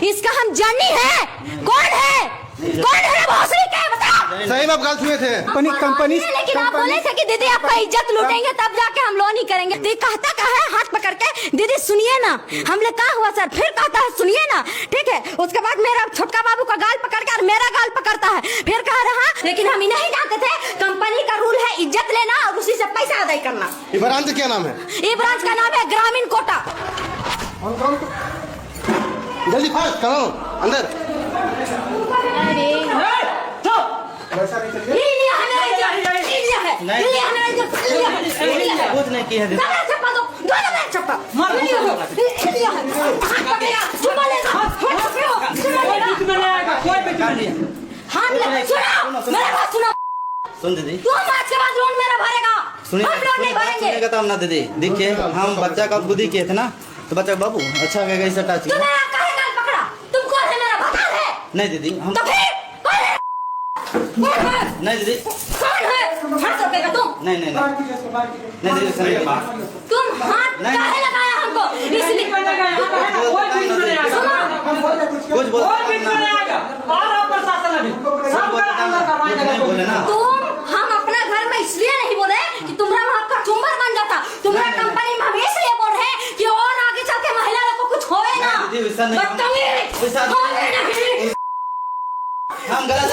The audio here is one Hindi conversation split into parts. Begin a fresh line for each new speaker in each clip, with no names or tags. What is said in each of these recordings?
इसका हम जानी है कौन है भोसड़ी के बताओ।
सही में आप गलत हुए थे
कंपनी लेकिन आप बोले थे कि दीदी आपका इज्जत लूटेंगे तब जाके हम लोन ही करेंगे। दीदी कहता क्या है हाथ पकड़ के दीदी सुनिए ना, हमने कहा हुआ सर, फिर कहता है सुनिए ना, ठीक है। उसके बाद मेरा छोटका बाबू का गाल पकड़ के और मेरा गाल पकड़ता है, फिर कह रहा लेकिन हम नहीं जानते थे कंपनी का रूल है इज्जत लेना और उसी से पैसा अदाई करना।
ये ब्रांच क्या नाम है?
ये ब्रांच का नाम है ग्रामीण कोटा।
जल्दी फास्ट करो अंदर।
सुन दीदी,
तू आज के बाद लोन मेरा भरेगा, हम लोन नहीं भरेंगे।
तो हम ना दीदी देखिए, हम बच्चा का खुद ही किए थे ना, तो बच्चा बाबू अच्छा कहेगा इसे टच
तू मेरा काहे गाल पकड़ा? तुम कौन है? मेरा भता है?
नहीं दीदी हम
तो फिर कौन है?
नहीं दीदी
कौन है? हाथ रखेगा तुम?
नहीं दीदी
तुम हाथ काहे लगाया हमको? इसलिए
कुछ बोल बोले ना।
तुम हम अपना घर में इसलिए नहीं बोले कि तुम्हारा वहाँ का चुम्बर बन जाता। तुम्हारा कंपनी में हम इसलिए बोल रहे हैं कि और आगे चल के महिला लोग को कुछ होए ना।
हम गलत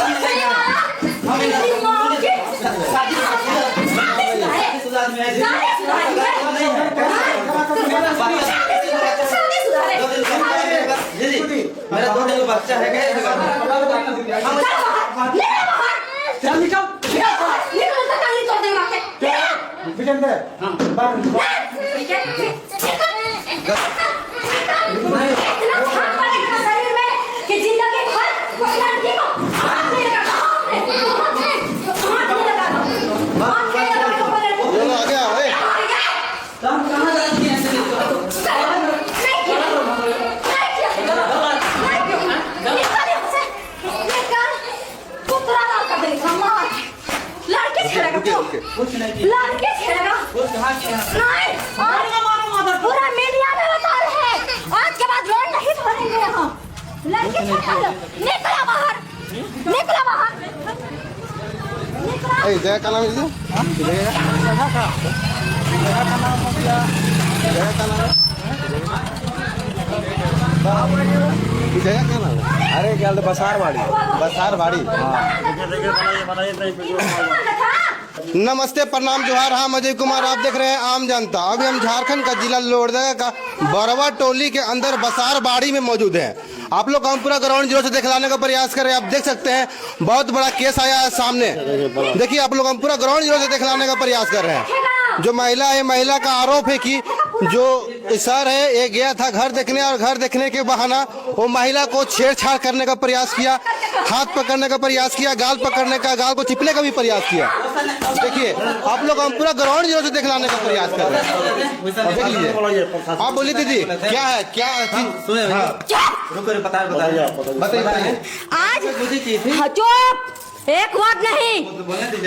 दीदी, मेरा 2 दिन का बच्चा है
लड़के छेड़ेगा पूरा मीडिया में बता रहे हैं आज के बाद लोन नहीं भरेंगे यहाँ। लड़के छेड़ेगा, निकला बाहर, निकला बाहर, निकला।
जया का नाम है? जया क्या नाम है?
अरे क्या बसारवाड़ी
नमस्ते प्रणाम जोहार। हाँ अजय कुमार, आप देख रहे हैं आम जनता। अभी हम झारखंड का जिला लोहरदगा का बरवा टोली के अंदर बसारबाड़ी में मौजूद हैं। आप लोग हम पूरा ग्राउंड जीरो से दिखलाने का प्रयास कर रहे हैं। आप देख सकते हैं बहुत बड़ा केस आया है सामने। देखिए आप लोग हम पूरा ग्राउंड जीरो से दिखलाने का प्रयास कर रहे हैं। जो महिला है, महिला का आरोप है कि जो सर है ये गया था घर देखने और घर देखने के बहाना वो महिला को छेड़छाड़ करने का प्रयास किया, हाथ पकड़ने का प्रयास किया, गाल पकड़ने का, गाल को चिपने का भी प्रयास किया। देखिए आप लोग हम पूरा ग्राउंड जीरो से दिखलाने का प्रयास कर रहे हैं। देख लीजिए, आप बोलिए दीदी क्या है, क्या बताइए।
आज चुप, एक बात नहीं।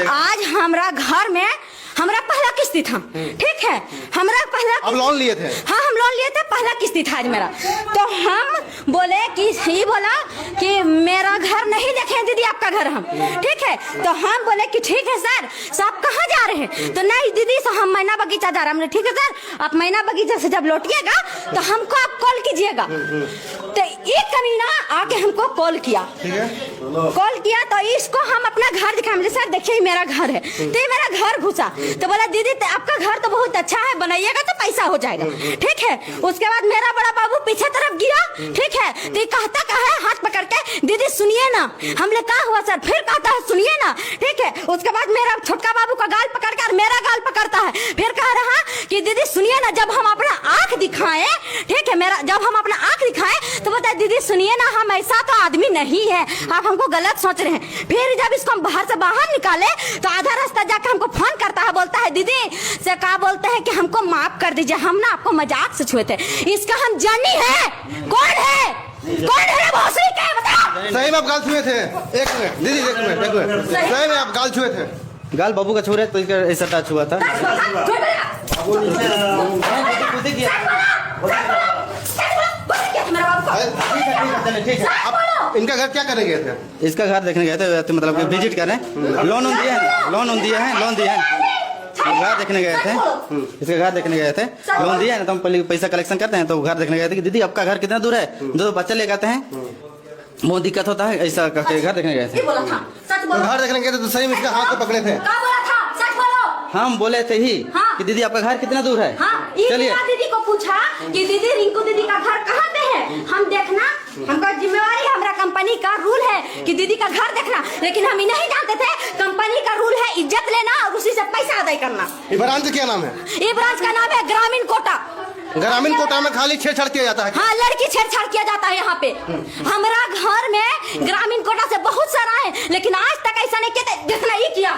आज हमारा घर में हमारा पहला किस्ती था, ठीक है। हमारा पहला
अब लोन लिए थे?
हाँ हम लोन लिए थे, पहला किस्ती था आज मेरा। तो हम बोले कि ये बोला कि मेरा घर नहीं देखे दीदी आपका घर हम, ठीक है। तो हम बोले कि ठीक है सर, आप कहाँ जा रहे हैं? तो नहीं दीदी से हम मैना बगीचा जा रहे हैं। हमने ठीक है सर, आप मैना बगीचा से जब लौटिएगा तो हमको आप कॉल कीजिएगा। तो एक कमीना आके हमको कॉल किया, तो इसको हम अपना घर दिखाए। सर देखिए मेरा घर है। तो ये मेरा घर घुसा तो बोला दीदी आपका घर तो बहुत अच्छा है, बनाइएगा तो पैसा हो जाएगा, ठीक है। उसके बाद मेरा बड़ा बाबू पीछे तरफ गिरा, ठीक है। तो कहता क्या है हाथ पकड़ के दीदी सुनिए ना, हमने कहा हुआ सर, फिर कहता है सुनिए ना, ठीक है। उसके बाद मेरा छोटका बाबू का गाल पकड़ कर मेरा गाल पकड़ता है, फिर कह रहा कि दीदी सुनिए ना। जब हम अपना आंख दिखाए, ठीक है, जब हम अपना आंख दिखाए तो बताए दीदी सुनिए ना, हम ऐसा तो आदमी नहीं है, आप हमको गलत सोच रहे हैं। फिर जब इसको हम बाहर से बाहर निकाले तो आधा रास्ता जाकर हमको फोन करता है, बोलता है दीदी से क्या बोलते हैं कि हमको माफ कर दीजिए, हम ना आपको मजाक से छुए थे। इसका हम जानी है कौन है, कौन है भोसड़ी के बताओ।
सही में आप गाल छुए थे? एक मिनट दीदी, एक मिनट। सही में आप गाल छुए थे?
गाल बाबू का छू रहे तो इसका ऐसा टच हुआ था। खुद ही किया।
ठीक है आप इनका घर क्या करने गए थे?
इसका घर देखने गए थे, तो मतलब कि विजिट कर रहे हैं। लोन दिए हैं, लोन दिए हैं। घर देखने गए थे, इसका घर देखने गए थे। लोन दिया है ना, तो हम पहले पैसा कलेक्शन करते हैं, तो घर देखने गए थे कि दीदी आपका घर कितना दूर है, जो बच्चे लेके आते हैं बहुत दिक्कत होता है, ऐसा करके घर देखने गए थे।
तो घर देखने गए थे तो सही में इसका हाथ को पकड़े थे?
हम बोले थे ही कि दीदी आपका घर कितना दूर है।
चलिए दीदी को पूछा कि दीदी रिंकू दीदी का घर कहाँ पे है, हम देखना, हमका जिम्मेवारी है, हमारा कंपनी का रूल है कि दीदी का घर देखना, लेकिन हम नहीं जानते थे कंपनी का रूल है इज्जत लेना और उसी से पैसा अदा करना।
ये ब्रांच क्या नाम है?
ये ब्रांच का नाम है ग्रामीण कोटा।
ग्रामीण कोटा में खाली छेड़छाड़ किया जाता है?
हाँ, लड़की छेड़छाड़ किया जाता है यहाँ पे। हमारा घर में ग्रामीण कोटा से बहुत सारा है, लेकिन आज तक ऐसा नहीं किया, जितना ही किया।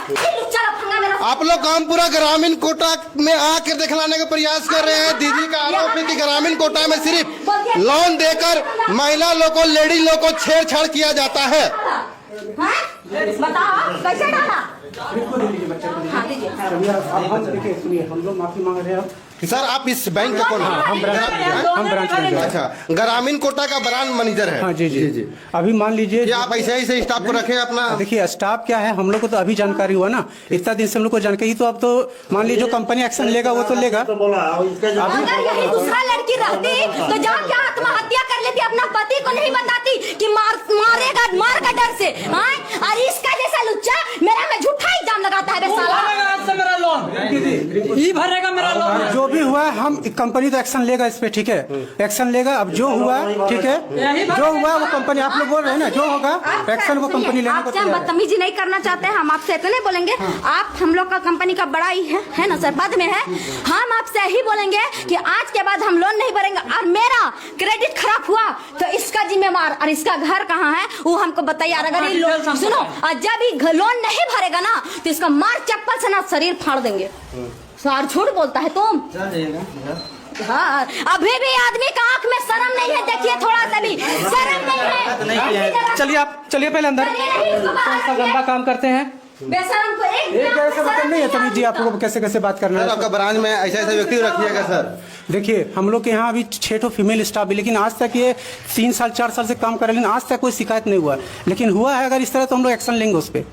आप लोग कामपुरा ग्रामीण कोटा में आकर दिखलाने का प्रयास कर रहे हैं। दीदी का आरोप है कि ग्रामीण कोटा में सिर्फ लोन देकर महिला लोग को, लेडी लोग को छेड़छाड़ किया जाता है।
बताओ कैसे डाला?
सुनिए, हम लोग माफी मांग रहे हैं।
सर आप इस बैंक का कौन है?
हम ब्रांच मैनेजर।
अच्छा, ग्रामीण कोटा का ब्रांच मैनेजर है।
हाँ जी। अभी मान लीजिए
कि आप ऐसे ही से स्टाफ को रखे अपना।
देखिए स्टाफ क्या है, हम लोग को तो अभी जानकारी हुआ ना, इतना दिन से हम लोग को जानकारी, तो अब तो मान लीजिए जो कंपनी एक्शन लेगा वो तो लेगा।
अगर यही दूसरा लड़की रहती तो जान के आत्महत्या कर लेती, अपना पति को नहीं बताती कि मारेगा, मार का डर से। और इसका जैसा लुच्चा मेरा में झूठा इल्जाम लगाता है
मेरा लोन ही भरेगा मेरा लोन।
जो भी हुआ हम कंपनी तो एक्शन लेगा इस पे, ठीक है, एक्शन लेगा। अब जो हुआ ठीक है, जो हुआ वो कंपनी, आप लोग बोल रहे हैं ना, जो होगा एक्शन वो कंपनी लेने को
आपसे हम बदतमीजी नहीं करना चाहते हैं, हम आपसे इतने बोलेंगे। आप हम लोग का कंपनी का बड़ा ही है ना सर, पद में है, हम आपसे यही बोलेंगे कि आज के बाद हम लोन नहीं भरेंगे और मेरा क्रेडिट खराब हुआ तो इसका जिम्मेवार, और इसका घर कहाँ है वो हमको बताइए। अगर ये लोन सुनो, जब ये लोन नहीं भरेगा ना तो इसका मार चप्पल से ना शरीर फाड़ देंगे। सर झूठ बोलता है तुम। हाँ, अभी भी आदमी का आंख में शर्म नहीं है, देखिए थोड़ा सा भी शर्म नहीं है।
चलिए आप चलिए पहले अंदर, ऐसा गंदा काम करते हैं।
बेशरम को
एक जैसे बात नहीं है। तमीज जी, आप लोगों को कैसे कैसे बात करना है?
आपका ब्रांच में ऐसा व्यक्ति रखिएगा सर।
देखिए हम लोग के यहाँ अभी 6 फीमेल स्टाफ है, लेकिन आज तक ये 3 साल 4 साल से काम कर रहे हैं, लेकिन आज तक कोई शिकायत नहीं हुआ। लेकिन हुआ है अगर इस तरह तो हम लोग एक्शन लेंगे उस पर,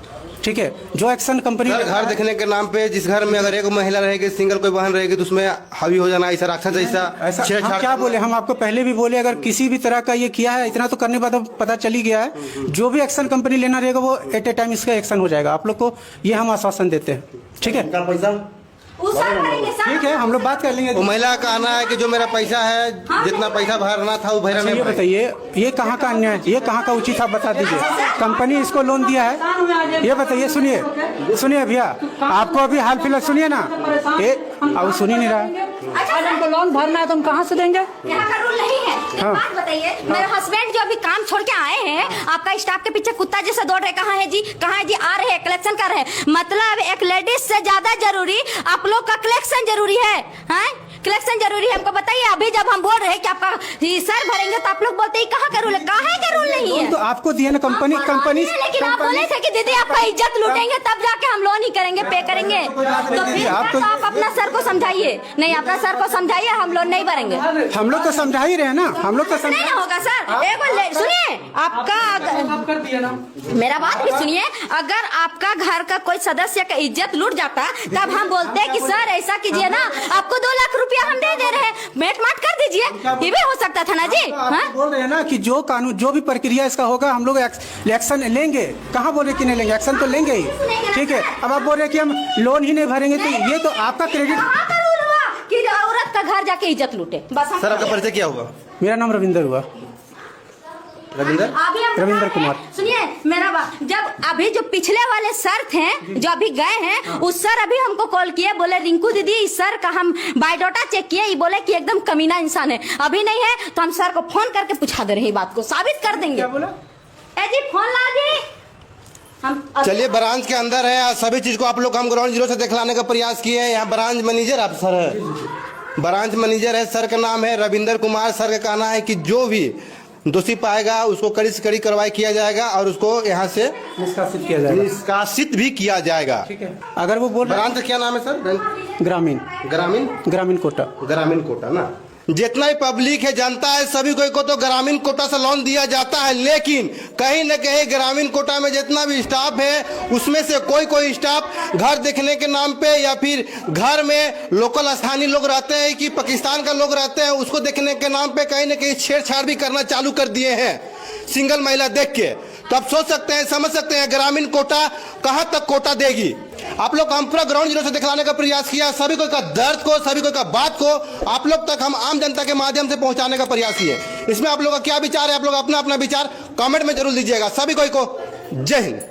ठीक है। जो एक्शन कंपनी
घर देखने के नाम पे, जिस घर में अगर एक महिला रहेगी, सिंगल कोई बहन रहेगी, तो उसमें हावी हो जाना ऐसा राक्षस
ऐसा हम क्या बोले, हम आपको पहले भी बोले अगर किसी भी तरह का ये किया है, इतना तो करने बाद पता चली गया है, जो भी एक्शन कंपनी लेना रहेगा वो एट ए टाइम इसका एक्शन हो जाएगा। आप लोग को ये हम आश्वासन देते हैं, ठीक है। ठीक है, हम लोग बात कर लेंगे।
वो महिला का कहना है कि जो मेरा पैसा है, जितना पैसा भरना था वो भरा नहीं।
ये बताइए ये कहाँ का अन्याय है, ये कहाँ का उचित, आप बता दीजिए। कंपनी इसको लोन दिया है, ये बताइए। सुनिए भैया, आपको अभी हाल फिलहाल सुनिए ना, अब सुन ही नहीं रहा।
आज हमको लोन भरना है तो हम कहाँ से देंगे?
यहाँ का रूल नहीं है। एक बात बताइए, मेरे हस्बैंड जो अभी काम छोड़ के आए हैं, आपका स्टाफ के पीछे कुत्ता जैसा दौड़ रहे, कहाँ है जी, कहाँ है जी, आ रहे हैं, कलेक्शन कर रहे हैं। मतलब एक लेडीज से ज्यादा जरूरी आप लोग का कलेक्शन जरूरी है। कलेक्शन जरूरी है, हमको बताइए। अभी जब हम बोल रहे हैं कि आपका सर भरेंगे तो आप लोग बोलते हैं कहाँ का रूल है, कहाँ का रूल नहीं है।
तो आपको दिया ना कंपनी,
लेकिन आप बोले थे कि दीदी आपका इज्जत लूटेंगे तब जाके हम लोन ही करेंगे, पे करेंगे। तो फिर आप अपना सर को समझाइए, नहीं अपना सर को समझाइए, हम लोन नहीं भरेंगे।
हम लोग तो समझा ही रहे ना, हम लोग तो
नहीं होगा सर। एक बार सुनिए, आपका
कर दिया ना,
मेरा बात भी सुनिए। अगर आपका घर का कोई सदस्य का इज्जत लूट जाता तब हम बोलते हैं कि सर ऐसा कीजिए ना, आपको 2 लाख रुपया हम दे रहे हैं, मेट माट कर दीजिए, ये भी हो सकता था ना जी।
बोल रहे हैं ना कि जो कानून, जो भी प्रक्रिया इसका होगा हम लोग एक्शन लेंगे। कहाँ बोले कि नहीं लेंगे, एक्शन तो लेंगे ही, ठीक है। अब आप बोल रहे हैं कि हम लोन ही नहीं भरेंगे, तो ये तो आपका क्रेडिट
कि औरत का घर जाके इज्जत लूटे। बस
सर आपका परिचय क्या हुआ?
मेरा नाम रविंदर हुआ, रविंदर कुमार।
सुनिए मेरा बात, जब अभी जो पिछले वाले सर थे जो अभी गए हैं, उस सर अभी हमको कॉल किए, बोले रिंकू दीदी इस सर का हम बायोडाटा चेक किए, ये बोले कि एकदम कमीना इंसान है, अभी नहीं है तो हम सर को फोन करके पूछा दे रहे, बात को साबित कर देंगे।
क्या बोला?
जी फोन ला जी, हम
चलिए ब्रांच के अंदर है, सभी चीज को आप लोग हम ग्राउंड जीरो से दिखलाने का प्रयास किए हैं। यहाँ ब्रांच मैनेजर आप सर है, ब्रांच मैनेजर है, सर का नाम है रविंदर कुमार। सर का कहना है कि जो भी दोषी पाएगा उसको कड़ी से कड़ी कार्रवाई किया जाएगा और उसको यहाँ से
निष्कासित किया जाएगा,
निष्कासित भी किया जाएगा।
ठीक है। अगर वो बोल
ब्रांच का क्या नाम है सर?
ग्रामीण
ग्रामीण
ग्रामीण कोटा।
ग्रामीण कोटा ना। जितना भी पब्लिक है, जनता है, सभी को तो ग्रामीण कोटा से लोन दिया जाता है, लेकिन कहीं न कहीं ग्रामीण कोटा में जितना भी स्टाफ है उसमें से कोई स्टाफ घर देखने के नाम पे या फिर घर में लोकल स्थानीय लोग रहते हैं कि पाकिस्तान का लोग रहते हैं, उसको देखने के नाम पे कहीं न कहीं छेड़छाड़ भी करना चालू कर दिए हैं सिंगल महिला देख के। तो आप सोच सकते हैं, समझ सकते हैं ग्रामीण कोटा कहां तक कोटा देगी। आप लोग हम पूरा ग्राउंड जीरो से दिखलाने का प्रयास किया, सभी कोई का दर्द को, सभी कोई का बात को आप लोग तक हम आम जनता के माध्यम से पहुंचाने का प्रयास किए। इसमें आप लोग का क्या विचार है, आप लोग अपना अपना विचार कमेंट में जरूर दीजिएगा। सभी कोई को जय हिंद।